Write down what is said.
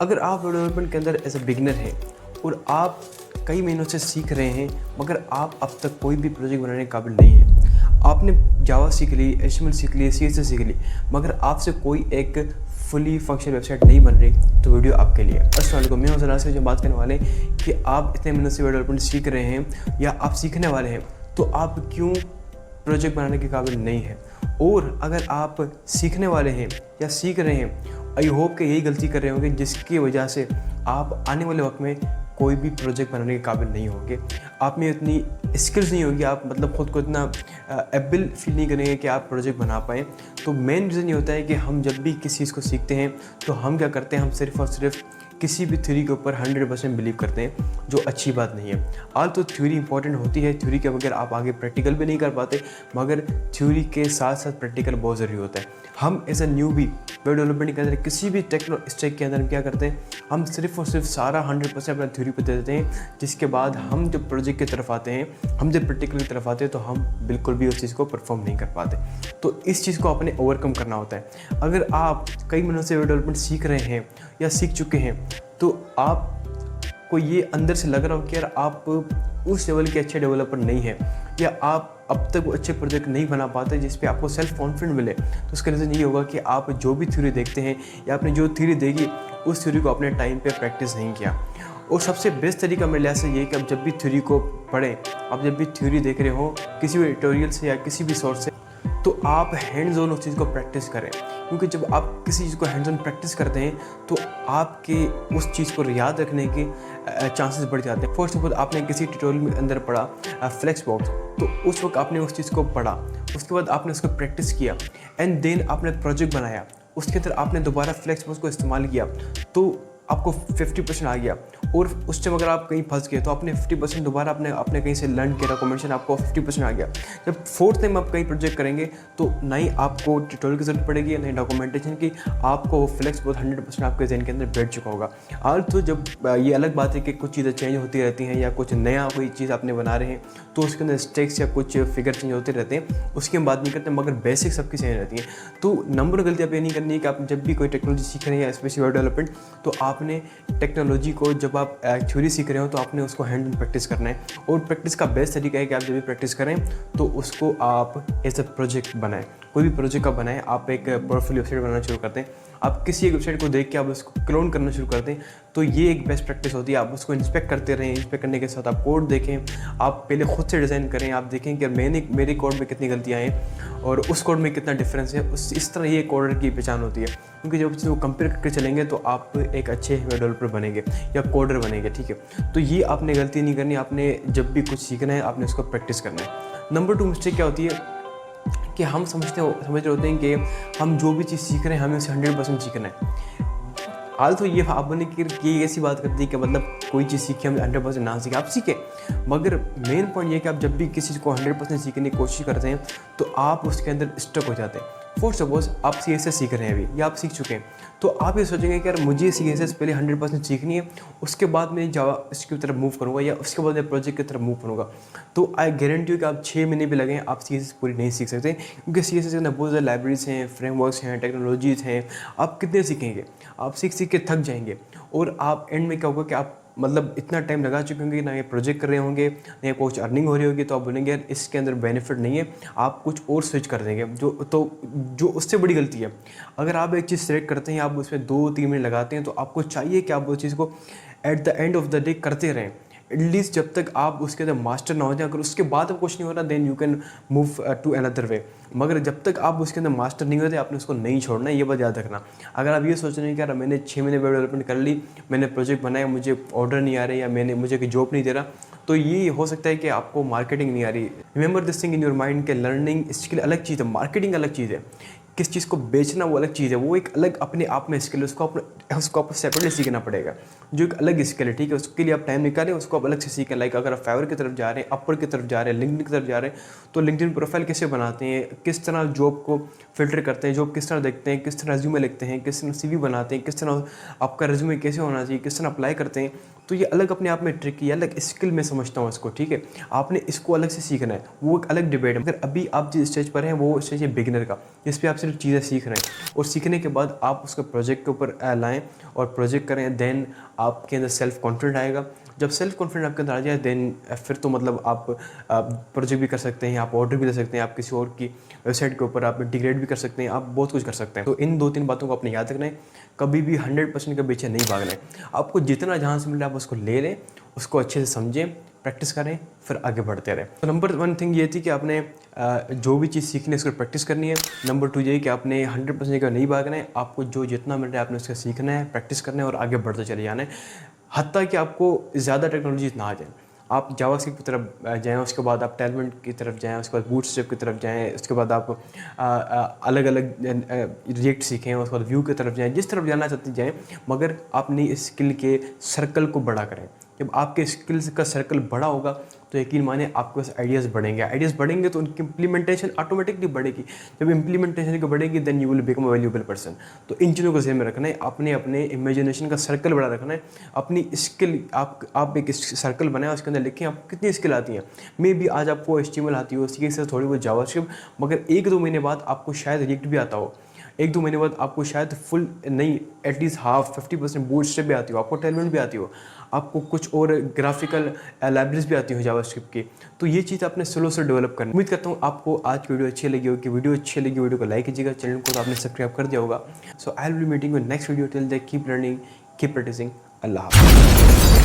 अगर आप web development के अंदर एज अ बिगनर हैं और आप कई महीनों से सीख रहे हैं मगर आप अब तक कोई भी प्रोजेक्ट बनाने के काबिल नहीं है। आपने जावा सीख ली, एचटीएमएल सीख ली, सीएसएस सीख ली, मगर आपसे कोई एक फुली फंक्शनल वेबसाइट नहीं बन रही, तो वीडियो आपके लिए। अस्सलाम वालेकुम, मैं हूं से जो बात करने वाले हैं कि आप इतने महीनों से वेब डेवलपमेंट सीख रहे हैं या आप सीखने वाले हैं, तो आप क्यों प्रोजेक्ट बनाने के काबिल नहीं है। और अगर आप सीखने वाले हैं या सीख रहे हैं, आई होप कि यही गलती कर रहे होंगे जिसकी वजह से आप आने वाले वक्त में कोई भी प्रोजेक्ट बनाने के काबिल नहीं होंगे। आप में इतनी स्किल्स नहीं होगी, आप मतलब खुद को इतना एबल फील नहीं करेंगे कि आप प्रोजेक्ट बना पाएँ। तो मेन रीज़न ये होता है कि हम जब भी किसी चीज़ को सीखते हैं तो हम क्या करते हैं, हम सिर्फ और सिर्फ किसी भी थ्योरी के ऊपर 100% बिलीव करते हैं, जो अच्छी बात नहीं है। आज तो थ्योरी इंपॉर्टेंट होती है, थ्योरी के बगैर आप आगे प्रैक्टिकल भी नहीं कर पाते, मगर थ्योरी के साथ साथ प्रैक्टिकल बहुत ज़रूरी होता है। हम as a newbie web development के अंदर किसी भी टेक्नो स्टेक के अंदर हम क्या करते हैं, हम सिर्फ और सिर्फ सारा 100% अपना थ्योरी पर दे देते हैं, जिसके बाद हम जब प्रोजेक्ट की तरफ आते हैं, हम जब प्रैक्टिकल की तरफ आते हैं, तो हम बिल्कुल भी उस चीज़ को परफॉर्म नहीं कर पाते। तो इस चीज़ को अपने ओवरकम करना होता है। अगर आप कई महीनों से वेब डेवलपमेंट सीख रहे हैं या सीख चुके हैं, तो आपको ये अंदर से लग रहा हो कि यार आप उस लेवल के अच्छे डेवलपर नहीं हैं, या आप अब तक वो अच्छे प्रोजेक्ट नहीं बना पाते जिस पे आपको सेल्फ कॉन्फिडेंस मिले, तो उसका रीज़न ये होगा कि आप जो भी थ्योरी देखते हैं या आपने जो थ्योरी देखी उस थ्योरी को अपने टाइम पे प्रैक्टिस नहीं किया। और सबसे बेस्ट तरीका मेरे लिहाज से ये कि आप जब भी थ्योरी को पढ़ें, आप जब भी थ्योरी देख रहे हो किसी भी ट्यूटोरियल से या किसी भी सोर्स से, तो आप हैंड्स ऑन उस चीज़ को प्रैक्टिस करें। क्योंकि जब आप किसी चीज़ को हैंड्स ऑन प्रैक्टिस करते हैं तो आपके उस चीज़ को याद रखने के चांसेस बढ़ जाते हैं। फॉर सपोज आपने किसी ट्यूटोरियल में अंदर पढ़ा फ्लेक्स बॉक्स, तो उस वक्त आपने उस चीज़ को पढ़ा, उसके बाद आपने उसको प्रैक्टिस किया एंड देन आपने प्रोजेक्ट बनाया, उसके अंदर आपने दोबारा फ्लेक्स बॉक्स को इस्तेमाल किया, तो आपको 50% आ गया। और उस टाइम अगर आप कहीं फंस गए तो आपने 50% दोबारा आपने कहीं से लर्न किया, रिकमेंडेशन आपको 50% आ गया। जब फोर्थ टाइम आप कहीं प्रोजेक्ट करेंगे तो ना ही आपको ट्यूटोरियल की जरूरत पड़ेगी, ना ही डॉक्यूमेंटेशन की, आपको फ्लेक्स बहुत 100% आपके जहन के अंदर बैठ चुका होगा। आज तो जब ये अलग बात है कि कुछ चीज़ें चेंज होती रहती हैं या कुछ नया कोई चीज़ आपने बना रहे हैं तो उसके अंदर स्टेक्स या कुछ फिगर चेंज होते रहते हैं, उसकी हम बात नहीं करते, मगर बेसिक सबकी चेंज रहती है। तो नंबर गलती आप ये नहीं करनी है कि आप जब भी कोई टेक्नोलॉजी सीख रहे हैं या स्पेशली वेब डेवलपमेंट, तो आपने टेक्नोलॉजी को जब आप थ्योरी सीख रहे हो तो आपने उसको हैंड ऑन प्रैक्टिस करना है। और प्रैक्टिस का बेस्ट तरीका है कि आप जब भी प्रैक्टिस करें तो उसको आप एज अ प्रोजेक्ट बनाएं। कोई भी प्रोजेक्ट का बनाएं, आप एक पोर्टफोलियो वेबसाइट बनाना शुरू करते हैं, आप किसी एक वेबसाइट को देख के आप उसको क्लोन करना शुरू करते हैं, तो ये एक बेस्ट प्रैक्टिस होती है। आप उसको इंस्पेक्ट करते रहें, इंस्पेक्ट करने के साथ आप कोड देखें, आप पहले खुद से डिज़ाइन करें, आप देखें कि मेरे कोड में कितनी गलतियाँ हैं और उस कोड में कितना डिफरेंस है। इस तरह ये कोडर की पहचान होती है, क्योंकि जब उसको कंपेयर करके चलेंगे तो आप एक अच्छे वेब डेवलपर बनेंगे या कोडर बनेंगे। ठीक है, तो ये आपने गलती नहीं करनी, आपने जब भी कुछ सीखना है आपने उसको प्रैक्टिस करना है। नंबर 2 मिस्टेक क्या होती है कि हम समझ रहे होते हैं कि हम जो भी चीज़ सीख रहे हैं हमें उसे 100% सीखना है। हाल तो ये आप बने कि ये ऐसी बात करती है कि मतलब कोई चीज़ सीखे हम 100% ना सीखें, आप सीखें, मगर मेन पॉइंट ये है कि आप जब भी किसी चीज़ को 100% सीखने की कोशिश करते हैं तो आप उसके अंदर स्टक हो जाते हैं। फॉर सपोज आप CSS सीख रहे हैं अभी या आप सीख चुके हैं, तो आप ये सोचेंगे कि यार मुझे CSS पहले 100% सीखनी है, उसके बाद मैं जावा इसकी तरफ मूव करूँगा या उसके बाद मैं प्रोजेक्ट की तरफ मूव करूँगा। तो आई गारंटी यू कि आप 6 महीने भी लगें आप CSS पूरी नहीं सीख सकते, क्योंकि CSS के अंदर बहुत ज़्यादा लाइब्रेरीज हैं, फ्रेमवर्क्स हैं, टेक्नोलॉजीज़ हैं। आप कितने सीखेंगे, आप सीख के थक जाएंगे और आप एंड में क्या होगा कि आप मतलब इतना टाइम लगा चुके होंगे, ना ये प्रोजेक्ट कर रहे होंगे, ना कुछ अर्निंग हो रही होगी, तो आप बोलेंगे यार इसके अंदर बेनिफिट नहीं है, आप कुछ और स्विच कर देंगे, जो उससे बड़ी गलती है। अगर आप एक चीज़ सेलेक्ट करते हैं, आप उसमें 2-3 महीने लगाते हैं, तो आपको चाहिए कि आप उस चीज़ को at the end of the day करते रहें, एटलीस्ट जब तक आप उसके अंदर मास्टर ना हो जाए। अगर उसके बाद अब कुछ नहीं हो रहा then you can move to another way, मगर जब तक आप उसके अंदर मास्टर नहीं होते आपने उसको नहीं छोड़ना है, ये बात याद रखना। अगर आप ये सोच रहे हैं कि यार मैंने 6 महीने वेब डेवलपमेंट कर ली, मैंने प्रोजेक्ट बनाया, मुझे ऑर्डर नहीं आ रहे या मुझे कोई जॉब नहीं दे रहा, तो ये हो सकता है कि आपको मार्केटिंग नहीं आ रही। Remember this thing in your mind के लर्निंग स्किल अलग चीज़ है, मार्केटिंग अलग चीज़ है, किस चीज़ को बेचना वो अलग चीज़ है, वो एक अलग अपने आप में स्किल है, उसको आपको सेपरेटली सीखना पड़ेगा, जो एक अलग स्किल है। ठीक है, उसके लिए आप टाइम निकालें, उसको आप अलग से सीखें। लाइक अगर आप फाइवर की तरफ जा रहे हैं, अपवर की तरफ जा रहे हैं, लिंक्डइन की तरफ जा रहे हैं, तो लिंक्डइन प्रोफाइल कैसे बनाते हैं, किस तरह जॉब को फिल्टर करते हैं, जॉब किस तरह देखते हैं, किस तरह रेज्यूमे लिखते हैं, किस तरह CV बनाते हैं, किस तरह आपका रेज्यूमे कैसे होना चाहिए, किस तरह अप्लाई करते हैं, तो ये अलग अपने आप में ट्रिक है, अलग स्किल मैं समझता हूँ इसको। ठीक है, आपने इसको अलग से सीखना है, वो एक अलग डिबेट है। मगर अभी आप जिस स्टेज पर हैं वो स्टेज है बिगिनर का, जिस पे आप सिर्फ सिर्फ चीज़ें सीख रहे हैं और सीखने के बाद आप उसको प्रोजेक्ट के ऊपर लाएँ और प्रोजेक्ट करें, देन आपके अंदर सेल्फ कॉन्फिडेंट आएगा। जब सेल्फ कॉन्फिडेंट आपके अंदर आ जाए देन फिर तो मतलब आप प्रोजेक्ट भी कर सकते हैं, आप ऑर्डर भी ले सकते हैं, आप किसी और की वेबसाइट के ऊपर आप इंटीग्रेट भी कर सकते हैं, आप बहुत कुछ कर सकते हैं। तो इन 2-3 बातों को अपने याद रखना है, कभी भी 100% के पीछे नहीं भागना है। आपको जितना जहाँ से मिले आप उसको ले लें, उसको अच्छे से समझें, प्रैक्टिस करें, फिर आगे बढ़ते रहें। तो नंबर 1 थिंग ये थी कि आपने जो भी चीज़ सीखनी है उसको प्रैक्टिस करनी है। नंबर 2 ये कि आपने 100% का नहीं भागना है, आपको जो जितना मिल रहा है आपने उसका सीखना है, प्रैक्टिस करना है और आगे बढ़ते चले जाना है। हत्ता कि आपको ज़्यादा टेक्नोलॉजी ना आ जाए, आप जावास्क्रिप्ट की तरफ जाएँ, उसके बाद आप टैलमेंट की तरफ जाएँ, उसके बाद बूटस्ट्रैप की तरफ जाएँ, उसके बाद आप अलग अलग रिएक्ट सीखें, उसके बाद व्यू की तरफ जाएँ, जिस तरफ जाना चाहते जाएँ, मगर अपनी इस स्किल के सर्कल को बड़ा करें। जब आपके स्किल्स का सर्कल बड़ा होगा तो यकीन माने आपके पास आइडियाज़ बढ़ेंगे तो उनकी इम्प्लीमेंटेशन ऑटोमेटिकली बढ़ेगी। जब इम्प्लीमेंटेशन को बढ़ेगी then you will become a valuable person. तो इन चीज़ों को ज़हन में रखना है, अपने इमेजिनेशन का सर्कल बड़ा रखना है, अपनी स्किल आप एक सर्कल बनाए, उसके अंदर लिखें आपको कितनी स्किल आती हैं। मे बी आज आपको HTML आती हो, उसकी से थोड़ी बहुत जावास्क्रिप्ट, मगर 1-2 महीने बाद आपको शायद रिएक्ट भी आता हो, 1-2 महीने बाद आपको शायद फुल नहीं एटलीस्ट हाफ 50% बूटस्ट्रैप भी आती हो, आपको टैलमेंट भी आती हो, आपको कुछ और ग्राफिकल लाइब्रेरीज भी आती हो जावास्क्रिप्ट की। तो ये चीज़ आपने स्लो से डेवलप करनी। उम्मीद करता हूँ आपको आज की वीडियो अच्छी लगी होगी। वीडियो को लाइक कीजिएगा, चैनल को तो आपने सब्सक्राइब कर दिया होगा। So I will be meeting with next video. Till then keep learning, keep practising. अल्लाह हाफ़िज़।